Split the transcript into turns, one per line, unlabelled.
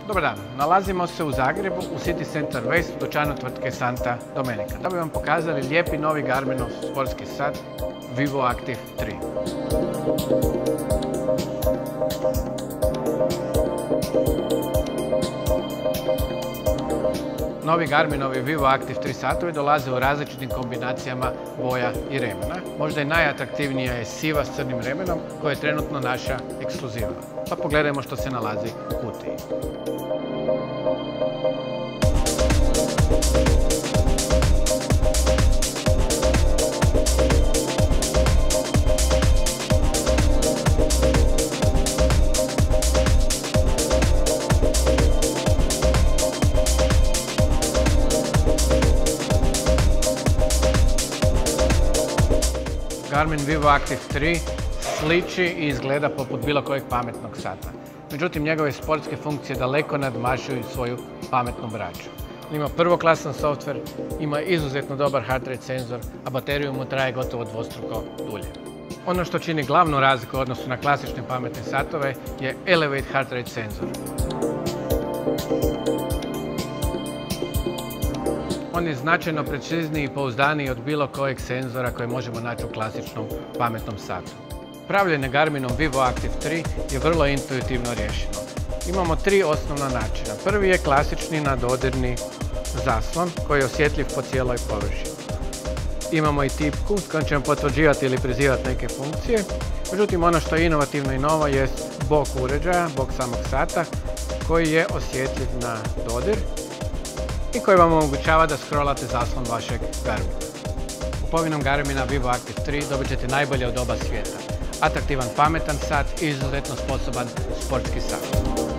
Dobar dan, nalazimo se u Zagrebu u City Center West u dućanu tvrtke Santa Domenica da bi vam pokazali lijepi novi Garminov sportski sat Vivo Active 3. Novi Garminovi Vivo Active 3 satovi dolaze u različitim kombinacijama boja i remena. Možda i najatraktivnija je siva s crnim remenom koja je trenutno naša ekskluziva. Pa pogledajmo što se nalazi u kutiji. Garmin Vivo Active 3 sliči i izgleda poput bilo kojeg pametnog sata. Međutim, njegove sportske funkcije daleko nadmašuju svoju pametnu braću. Ima prvoklasan softver, ima izuzetno dobar heart rate senzor, a bateriju mu traje gotovo dvostruko dulje. Ono što čini glavnu razliku u odnosu na klasične pametne satove je Elevate heart rate senzor. On je značajno precizniji i pouzdaniji od bilo kojeg senzora koje možemo naći u klasičnom pametnom satu. Upravljanje Garminom Vivo Active 3 je vrlo intuitivno riješeno. Imamo tri osnovna načina. Prvi je klasični nadodirni zaslon koji je osjetljiv po cijeloj površini. Imamo i tipku s kojom ćemo potvrđivati ili prizivati neke funkcije. Međutim, ono što je inovativno i novo je bok uređaja, bok samog sata, koji je osjetljiv na dodir i koji vam omogućava da scrollate zaslon vašeg Garmina. Kupovinom Garmina Vivo Active 3 dobit ćete najbolje od oba svijeta. Atraktivan, pametan sat i izuzetno sposoban sportski sat.